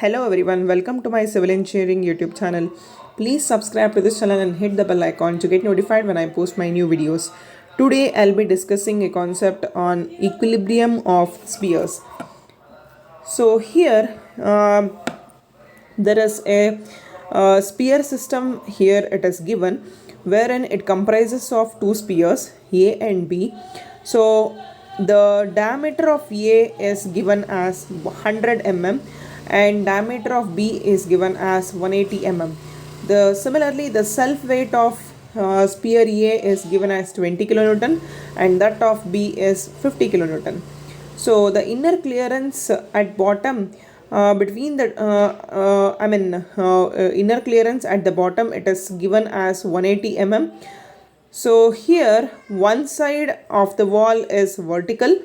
Hello everyone, welcome to my civil engineering YouTube channel. Please subscribe to this channel and hit the bell icon to get notified when I post my new videos. Today I'll be discussing a concept on equilibrium of spheres. So here there is a sphere system here it is given wherein it comprises of two spheres A and B. So the diameter of A is given as 100 mm and diameter of B is given as 180 mm. Similarly the self weight of sphere A is given as 20 kilonewton and that of B is 50 kilonewton. So the inner clearance at bottom between the inner clearance at the bottom it is given as 180 mm. So here one side of the wall is vertical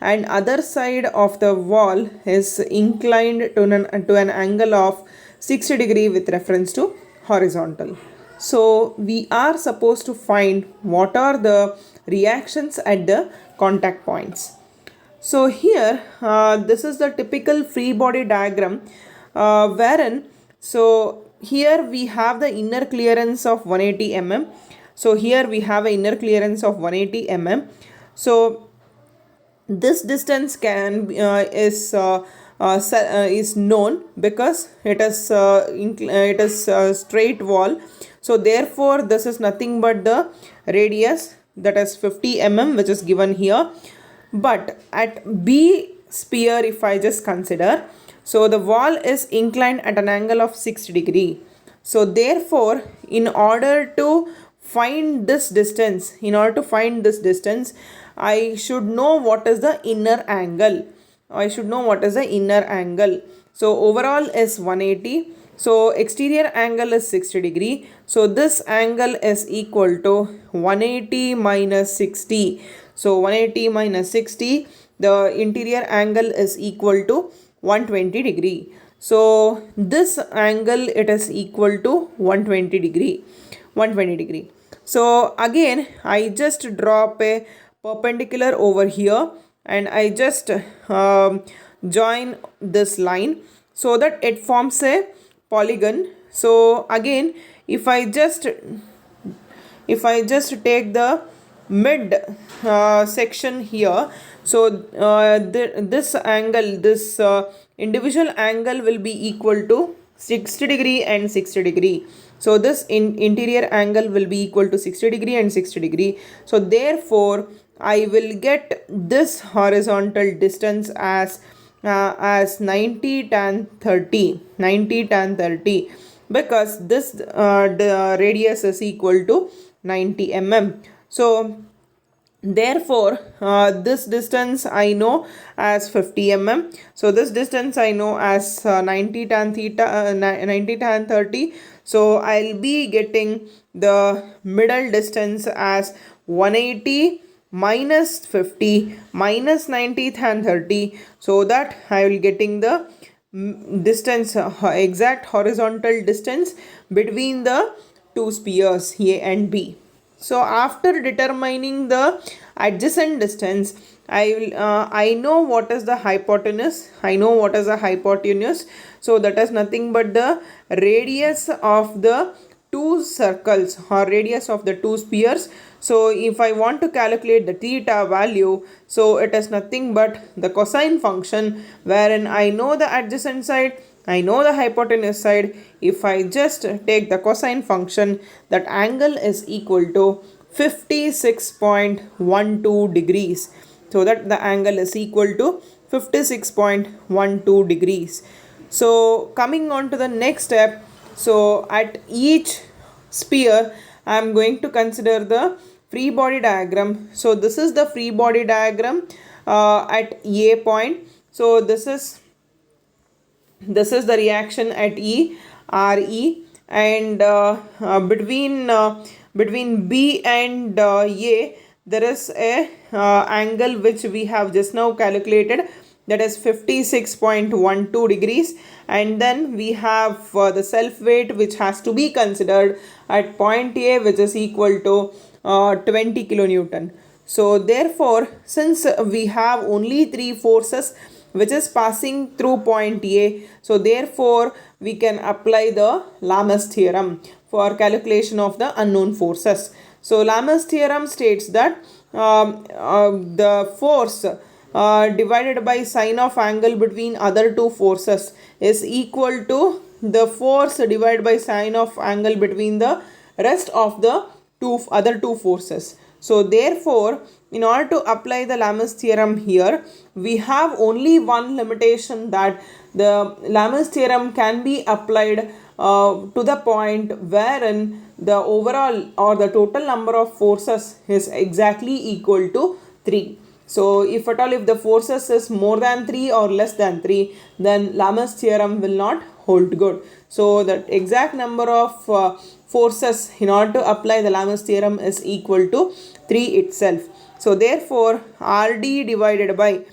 and other side of the wall is inclined to an angle of 60 degree with reference to horizontal. So we are supposed to find what are the reactions at the contact points. So here this is the typical free body diagram wherein so here we have the inner clearance of 180 mm. So here we have an inner clearance of 180 mm. So this distance is known because it is a straight wall. So therefore this is nothing but the radius, that is 50 mm, which is given here. But at B sphere, if I just consider, so the wall is inclined at an angle of 60 degree. So therefore in order to find this distance, I should know what is the inner angle. So overall is 180. So exterior angle is 60 degree. So this angle is equal to 180 minus 60. So 180 minus 60, the interior angle is equal to 120 degree. So this angle it is equal to 120 degree. So again I just drop a perpendicular over here and I just join this line so that it forms a polygon. So again if I just take the mid section here, so this individual angle will be equal to 60 degree and 60 degree. So this interior angle will be equal to 60 degree and 60 degree. So therefore I will get this horizontal distance as 90 tan 30 because this the radius is equal to 90 mm. So therefore this distance I know as 50 mm. So this distance I know as 90 tan 30. So I'll be getting the middle distance as 180 minus 50 minus 90 tan 30, so that I will getting the distance, exact horizontal distance between the two spheres A and B. So after determining the adjacent distance, I know what is the hypotenuse. So that is nothing but the radius of the two circles or radius of the two spheres. So if I want to calculate the theta value, so it is nothing but the cosine function, wherein I know the adjacent side, I know the hypotenuse side. If I just take the cosine function, that angle is equal to 56.12 degrees. So that the angle is equal to 56.12 degrees. So coming on to the next step, so at each sphere I am going to consider the free body diagram. So this is the free body diagram at A point. So this is the reaction at E, RE, and between B and A there is a angle which we have just now calculated, that is 56.12 degrees, and then we have the self weight which has to be considered at point A, which is equal to 20 kilonewton. So therefore since we have only three forces which is passing through point A. So therefore we can apply the Lamas theorem for calculation of the unknown forces. So Lamas theorem states that the force divided by sine of angle between other two forces is equal to the force divided by sine of angle between the rest of the other two forces. So therefore, in order to apply the Lamas theorem here, we have only one limitation, that the Lamas theorem can be applied to the point wherein the overall or the total number of forces is exactly equal to 3. So if at all if the forces is more than 3 or less than 3, then Lamas theorem will not hold good. So the exact number of forces in order to apply the Lamas theorem is equal to 3 itself. So therefore RD divided by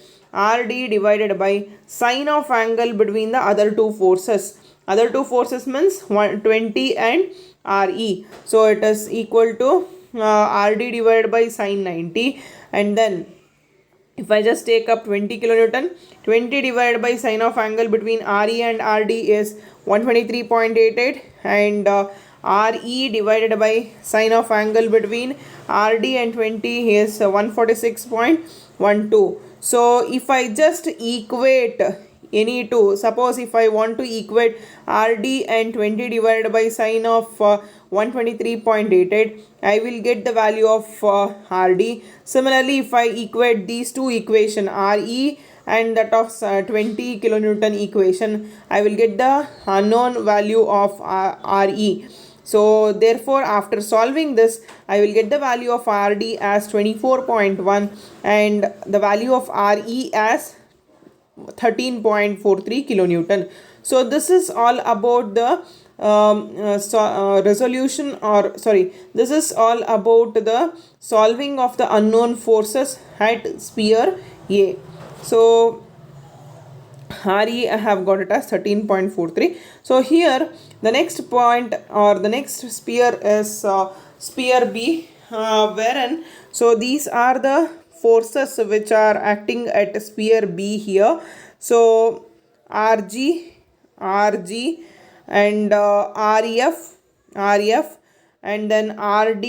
sine of angle between the other two forces. Other two forces means 120 and RE. So it is equal to RD divided by sine 90, and then if I just take up 20 kilonewton, 20 divided by sine of angle between RE and RD is 123.88, and RE divided by sine of angle between RD and 20 is 146.12. So if I just equate any two, suppose if I want to equate RD and 20 divided by sine of 123.88, I will get the value of RD. Similarly, if I equate these two equation, RE and that of 20 kilonewton equation, I will get the unknown value of RE. So therefore after solving this, I will get the value of RD as 24.1 and the value of RE as 13.43 kilonewton. So this is all about the resolution, or sorry, this is all about the solving of the unknown forces at sphere A. So RE I have got it as 13.43. So here the next point or the next sphere is sphere B, wherein so these are the forces which are acting at sphere B here. So RG and RF and then RD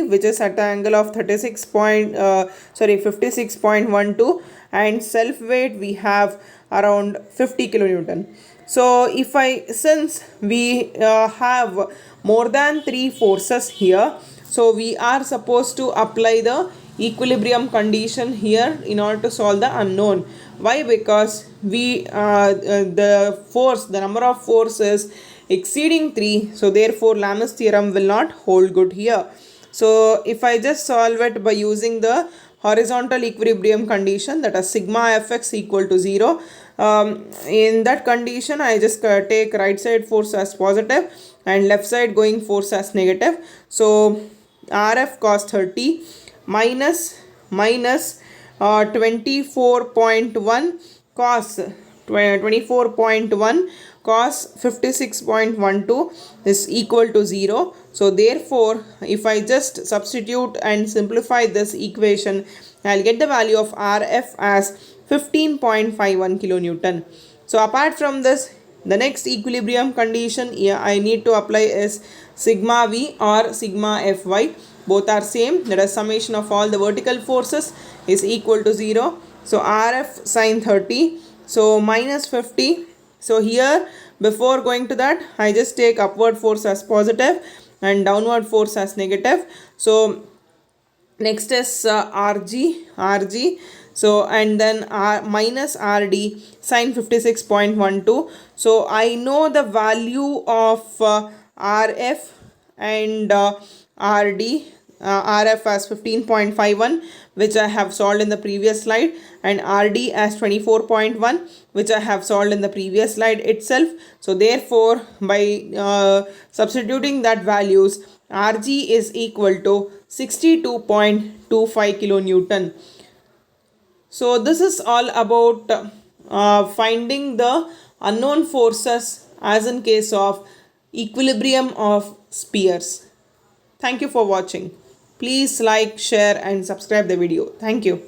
which is at the angle of 56.12, and self weight we have around 50 kilonewton. So if since we have more than 3 forces here, so we are supposed to apply the equilibrium condition here in order to solve the unknown. Why? Because the number of forces exceeding 3, so therefore Lamas theorem will not hold good here. So if I just solve it by using the horizontal equilibrium condition, that is sigma fx equal to 0, in that condition I just take right side force as positive and left side going force as negative. So RF cos 30 minus 24.1 cos 56.12 is equal to 0. So therefore if I just substitute and simplify this equation, I'll get the value of RF as 15.51 kilonewton. So apart from this, the next equilibrium condition I need to apply is sigma V or sigma Fy. Both are same, that is summation of all the vertical forces is equal to 0. So RF sin 30, so minus 50. So here before going to that, I just take upward force as positive and downward force as negative. So next is RG. So and then minus RD sin 56.12. So I know the value of RF and RD. RF as 15.51, which I have solved in the previous slide, and RD as 24.1, which I have solved in the previous slide itself. So therefore by substituting that values, RG is equal to 62.25 kilonewton. So this is all about finding the unknown forces as in case of equilibrium of spheres. Thank you for watching. Please like, share and subscribe the video. Thank you.